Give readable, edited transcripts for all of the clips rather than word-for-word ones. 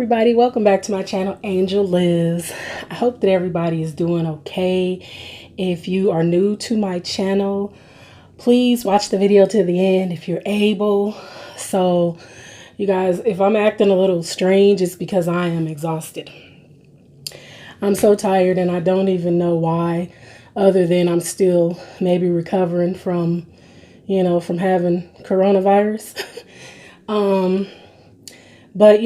everybody, welcome back to my channel, Angel Lives. I hope that everybody is doing okay. If you are new to my channel, please watch the video to the end if you're able. So you guys, if I'm acting a little strange, it's because I am exhausted. I'm so tired and I don't even know why, other than I'm still maybe recovering from, from having coronavirus. But,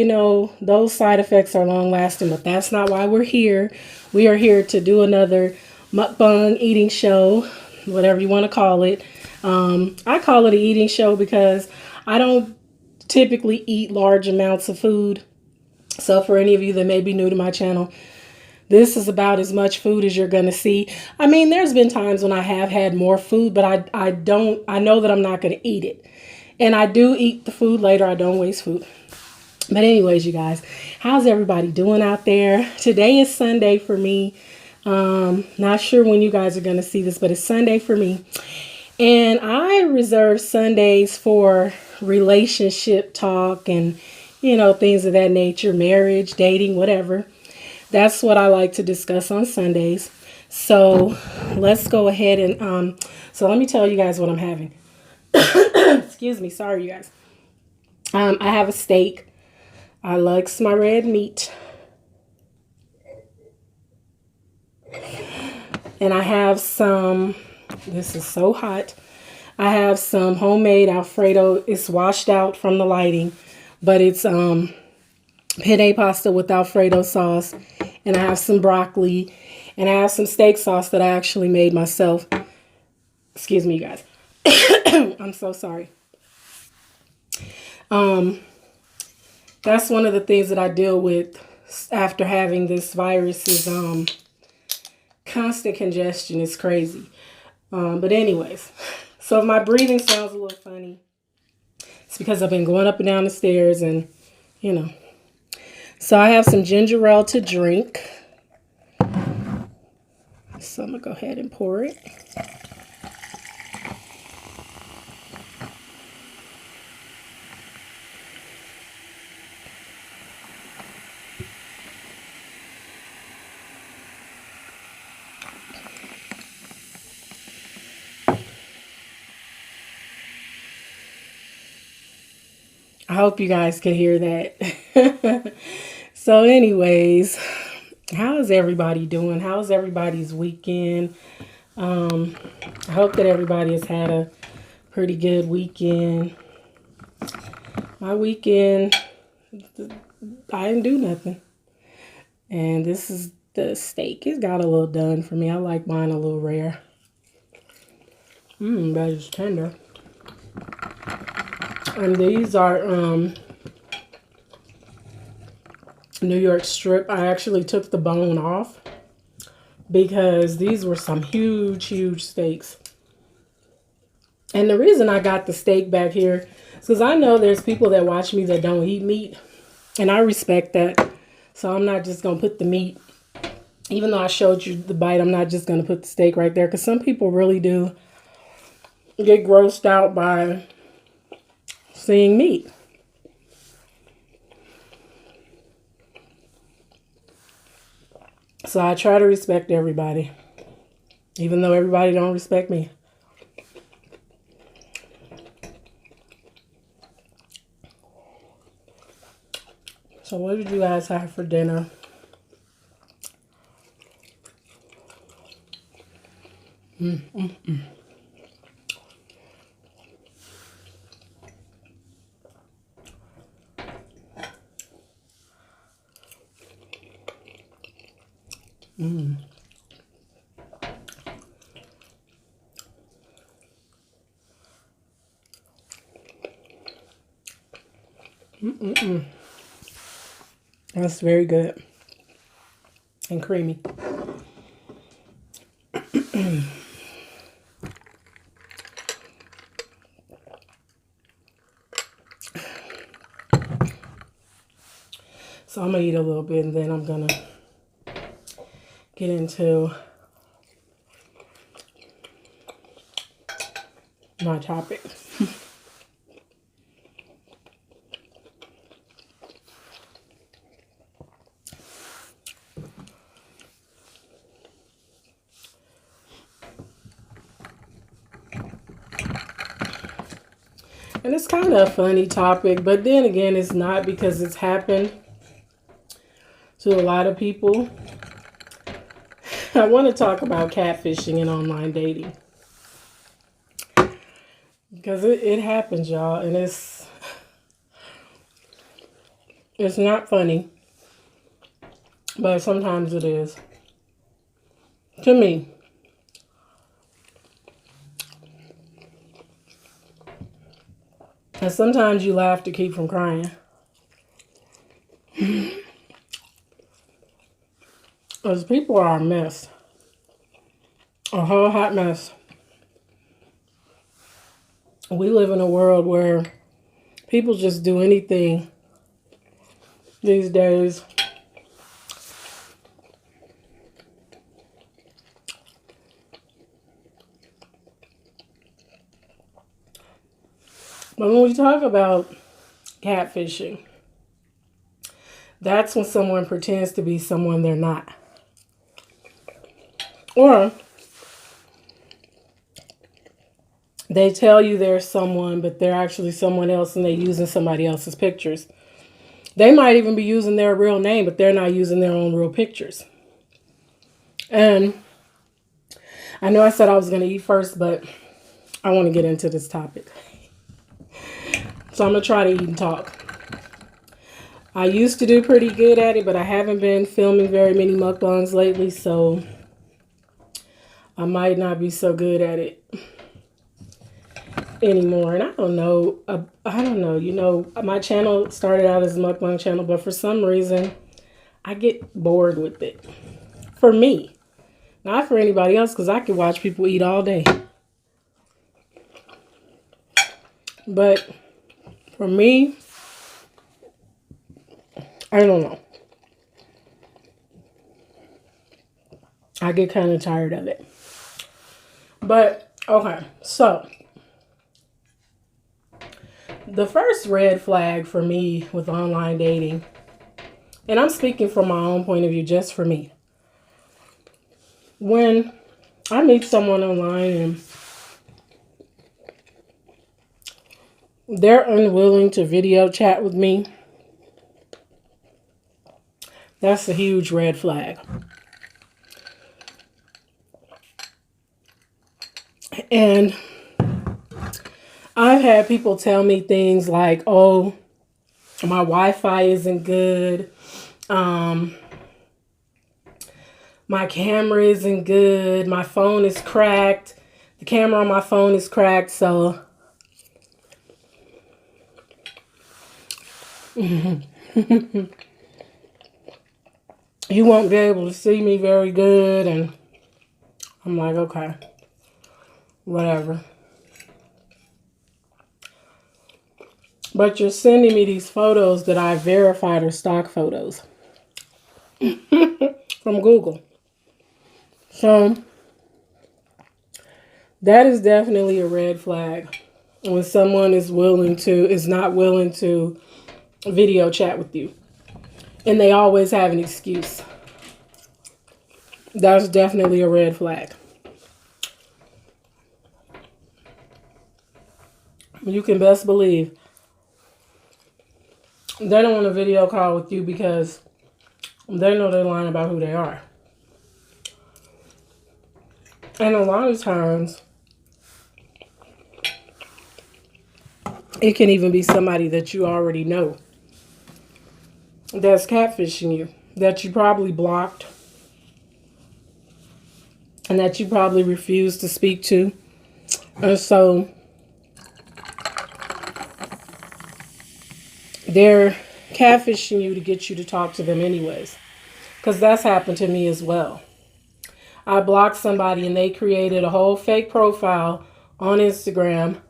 those side effects are long lasting, but that's not why we're here. We are here to do another mukbang eating show, whatever you want to call it. I call it an eating show because I don't typically eat large amounts of food. So for any of you that may be new to my channel, this is about as much food as you're going to see. I mean, there's been times when I have had more food, but I know that I'm not going to eat it. And I do eat the food later. I don't waste food. But anyways, you guys, how's everybody doing out there? Today is Sunday for me. Not sure when you guys are going to see this, but it's Sunday for me. And I reserve Sundays for relationship talk and, things of that nature, marriage, dating, whatever. That's what I like to discuss on Sundays. So let's go ahead and, so let me tell you guys what I'm having. Excuse me. Sorry, you guys. I have a steak. I like my red meat. And I have some, this is so hot. I have some homemade alfredo. It's washed out from the lighting, but it's penne pasta with alfredo sauce. And I have some broccoli. And I have some steak sauce that I actually made myself. Excuse me, you guys. I'm so sorry. That's one of the things that I deal with after having this virus is constant congestion. It's crazy. But anyways, so if my breathing sounds a little funny, it's because I've been going up and down the stairs and, So I have some ginger ale to drink. So I'm going to go ahead and pour it. I hope you guys can hear that. So anyways, how is everybody doing? How's everybody's weekend? I hope that everybody has had a pretty good weekend. My weekend, I didn't do nothing. And this is the steak. It got a little done for me. I like mine a little rare. But it's tender. And these are New York strip. I actually took the bone off because these were some huge, huge steaks. And the reason I got the steak back here is because I know there's people that watch me that don't eat meat. And I respect that. So I'm not just going to put the meat, even though I showed you the bite, I'm not just going to put the steak right there. Because some people really do get grossed out by seeing meat. So I try to respect everybody, even though everybody don't respect me. So what did you guys have for dinner? That's very good and creamy. So I'm going to eat a little bit and then I'm going to get into my topic. And it's kind of a funny topic, but then again, it's not because it's happened to a lot of people. I want to talk about catfishing and online dating. Because it happens, y'all, and it's not funny, but sometimes it is. To me. And sometimes you laugh to keep from crying. Because people are a mess. A whole hot mess. We live in a world where people just do anything these days. But when we talk about catfishing, that's when someone pretends to be someone they're not. Or they tell you they're someone, but they're actually someone else and they're using somebody else's pictures. They might even be using their real name, but they're not using their own real pictures. And I know I said I was going to eat first, but I want to get into this topic. So I'm going to try to eat and talk. I used to do pretty good at it, but I haven't been filming very many mukbangs lately, so I might not be so good at it anymore. And I don't know. You know, my channel started out as a mukbang channel, but for some reason, I get bored with it. For me. Not for anybody else, because I could watch people eat all day. But for me, I don't know. I get kind of tired of it. But, okay, so the first red flag for me with online dating, and I'm speaking from my own point of view, just for me. When I meet someone online and they're unwilling to video chat with me, that's a huge red flag. And I've had people tell me things like, oh, my Wi-Fi isn't good. My camera isn't good. My phone is cracked. The camera on my phone is cracked, so you won't be able to see me very good. And I'm like, okay, whatever. But you're sending me these photos that I verified are stock photos from Google. So that is definitely a red flag when someone is not willing to video chat with you. And they always have an excuse. That's definitely a red flag. You can best believe they don't want a video call with you because they know they're lying about who they are. And a lot of times, it can even be somebody that you already know that's catfishing you, that you probably blocked, and that you probably refused to speak to. And so they're catfishing you to get you to talk to them anyways. Because that's happened to me as well. I blocked somebody and they created a whole fake profile on Instagram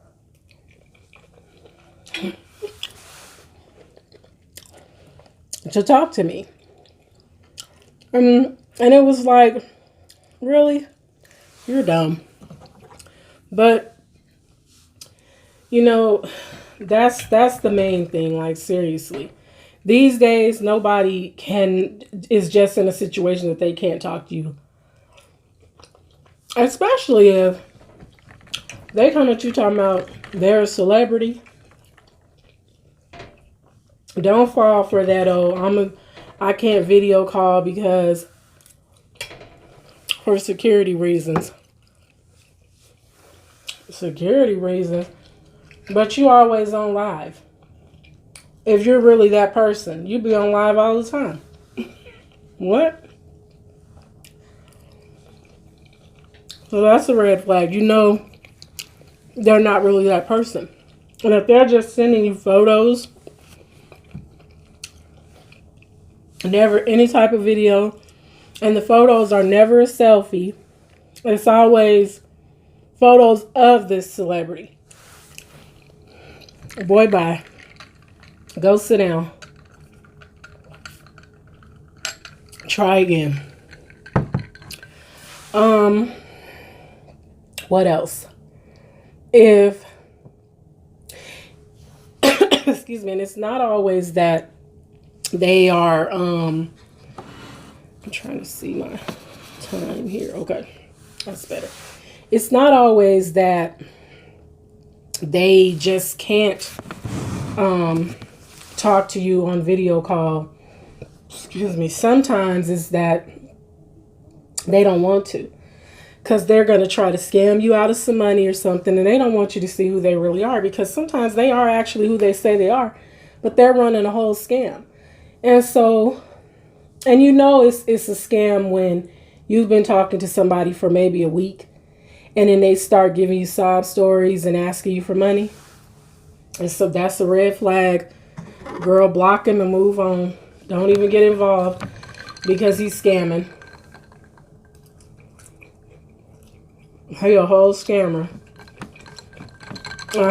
to talk to me. And it was like, really? You're dumb. But, you know, that's the main thing. Like, seriously. These days, nobody is just in a situation that they can't talk to you. Especially if they come at you talking about they're a celebrity Don't fall for that. I can't video call because for security reasons. Security reasons. But you always on live. If you're really that person, you be on live all the time. What? So that's a red flag. You know they're not really that person. And if they're just sending you photos, never any type of video, and the photos are never a selfie, it's always photos of this celebrity. Boy, bye. Go sit down. Try again. What else? If excuse me, and it's not always that they are I'm trying to see my time here. Okay. That's better. It's not always that they just can't talk to you on video call. Excuse me. Sometimes it's that they don't want to, because they're going to try to scam you out of some money or something, and they don't want you to see who they really are, because sometimes they are actually who they say they are, but they're running a whole scam. And so, and you know it's a scam when you've been talking to somebody for maybe a week, and then they start giving you sob stories and asking you for money. And so that's a red flag. Girl, block him and move on. Don't even get involved, because he's scamming. He a whole scammer.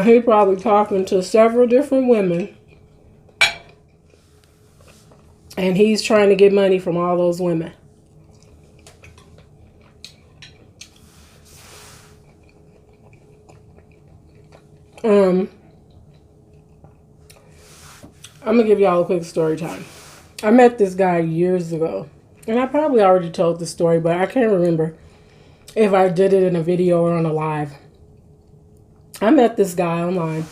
He probably talking to several different women, and he's trying to get money from all those women. I'm gonna give y'all a quick story time. I met this guy years ago, and I probably already told the story, but I can't remember if I did it in a video or on a live. I met this guy online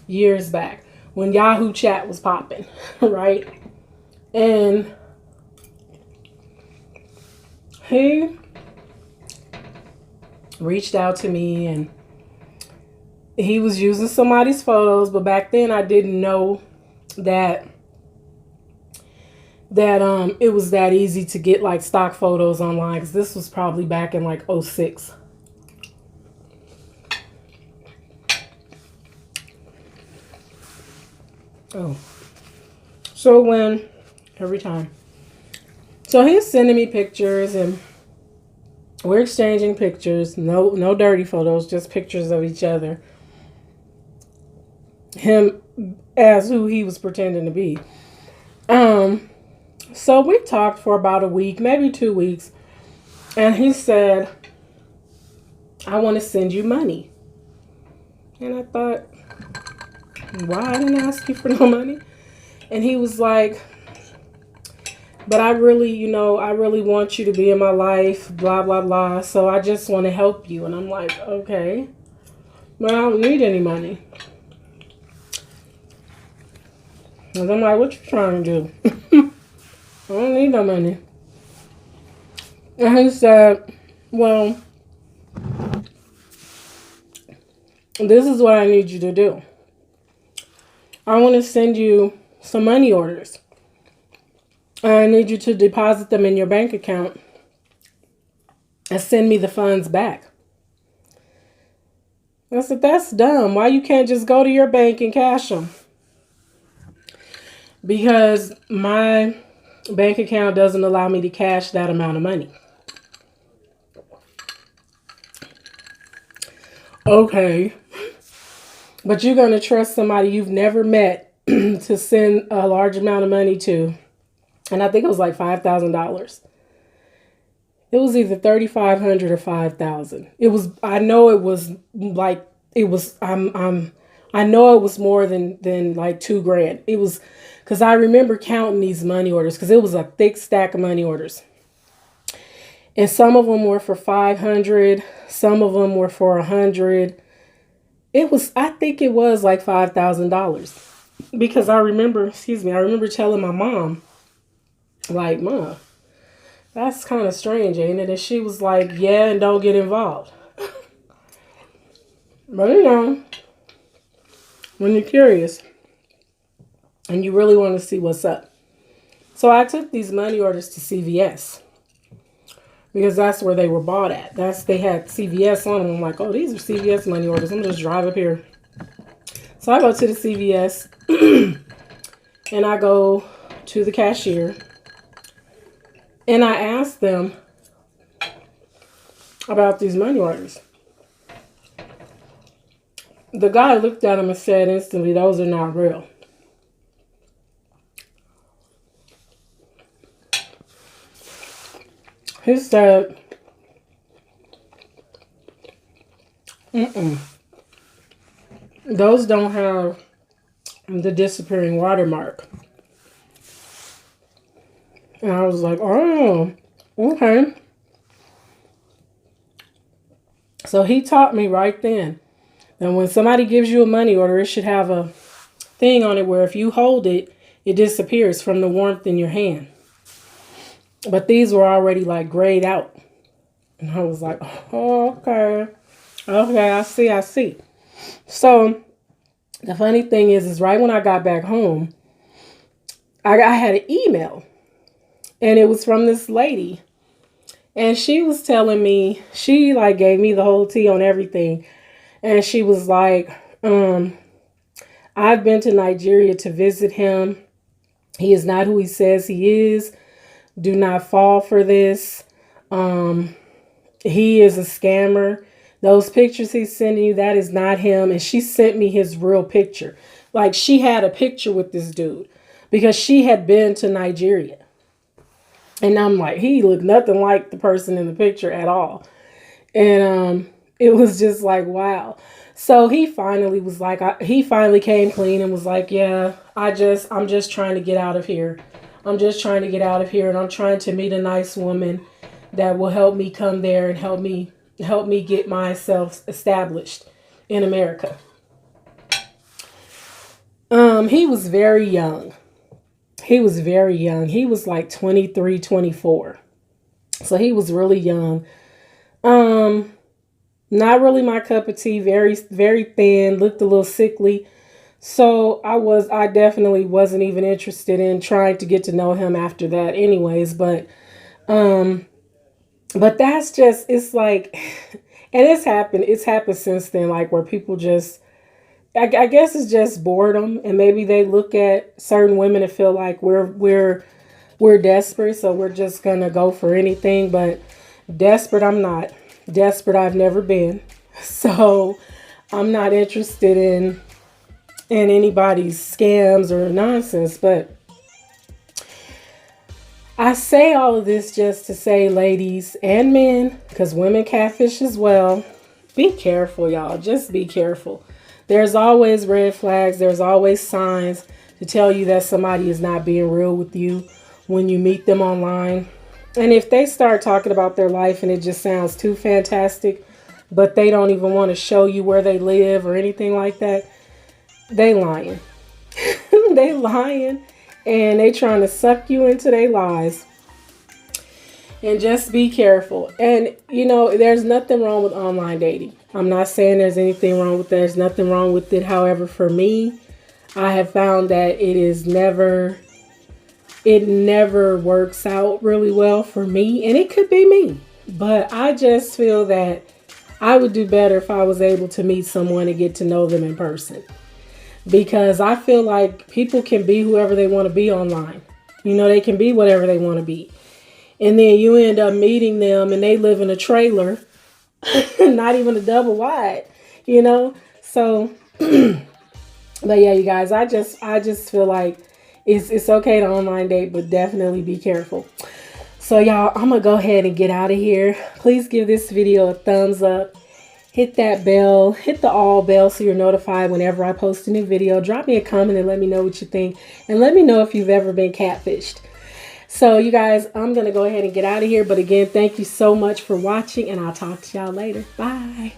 years back when Yahoo Chat was popping, right? And he reached out to me, and he was using somebody's photos, but back then I didn't know that it was that easy to get like stock photos online, because this was probably back in like 06. Oh. So every time. So he's sending me pictures, and we're exchanging pictures. No dirty photos, just pictures of each other. Him as who he was pretending to be. So we talked for about a week, maybe 2 weeks, and he said, I want to send you money. And I thought, why? I didn't ask you for no money. And he was like, but I really want you to be in my life, blah, blah, blah. So I just want to help you. And I'm like, okay, but I don't need any money. And I'm like, what you trying to do? I don't need no money. And he said, well, this is what I need you to do. I want to send you some money orders. I need you to deposit them in your bank account and send me the funds back. I said, that's dumb. Why you can't just go to your bank and cash them? Because my bank account doesn't allow me to cash that amount of money. Okay. But you're going to trust somebody you've never met to send a large amount of money to. And I think it was like $5,000. It was either $3,500 or $5,000. It was, I know it was like, it was, I know it was more than like $2,000. It was, because I remember counting these money orders, because it was a thick stack of money orders. And some of them were for $500. Some of them were for $100. It was, I think it was like $5,000. Because I remember, excuse me, I remember telling my mom, like, Mom, that's kind of strange, ain't it? And she was like, yeah, and don't get involved. But you know, when you're curious and you really want to see what's up. So I took these money orders to CVS because that's where they were bought at. They had CVS on them. I'm like, oh, these are CVS money orders. I'm gonna just drive up here. So I go to the CVS and I go to the cashier and I ask them about these money orders. The guy looked at them and said instantly, those are not real. He said, those don't have the disappearing watermark. And I was like, oh, okay. So he taught me right then that when somebody gives you a money order, it should have a thing on it where if you hold it, it disappears from the warmth in your hand. But these were already like grayed out. And I was like, oh, okay. Okay, I see. So the funny thing is right when I got back home, I had an email. And it was from this lady. And she was telling me, she like gave me the whole tea on everything. And she was like, I've been to Nigeria to visit him. He is not who he says he is. Do not fall for this. He is a scammer. Those pictures he's sending you, that is not him. And she sent me his real picture. Like she had a picture with this dude because she had been to Nigeria. And I'm like, he looked nothing like the person in the picture at all. And it was just like, wow. So he finally was like, he finally came clean and was like, yeah, I'm just trying to get out of here. I'm just trying to get out of here. And I'm trying to meet a nice woman that will help me come there and help me get myself established in America. He was very young. He was like 23, 24. So he was really young. Not really my cup of tea, very, very thin, looked a little sickly. So I definitely wasn't even interested in trying to get to know him after that anyways. But that's just, it's like, and it's happened since then, like where people just, I guess it's just boredom, and maybe they look at certain women and feel like we're desperate, so we're just gonna go for anything. But desperate, I'm not. Desperate, I've never been. So I'm not interested in anybody's scams or nonsense. But I say all of this just to say, ladies and men, because women catfish as well, be careful, y'all. Just be careful. There's always red flags. There's always signs to tell you that somebody is not being real with you when you meet them online. And if they start talking about their life and it just sounds too fantastic, but they don't even want to show you where they live or anything like that, they lying. They lying and they trying to suck you into their lies. And just be careful. And, you know, there's nothing wrong with online dating. I'm not saying there's anything wrong with that. There's nothing wrong with it. However, for me, I have found that it never works out really well for me. And it could be me. But I just feel that I would do better if I was able to meet someone and get to know them in person. Because I feel like people can be whoever they want to be online. You know, they can be whatever they want to be. And then you end up meeting them and they live in a trailer, not even a double wide, you know? So, but yeah, you guys, I just feel like it's okay to online date, but definitely be careful. So y'all, I'm gonna go ahead and get out of here. Please give this video a thumbs up. Hit that bell, hit the all bell so you're notified whenever I post a new video. Drop me a comment and let me know what you think. And let me know if you've ever been catfished. So you guys, I'm going to go ahead and get out of here. But again, thank you so much for watching and I'll talk to y'all later. Bye.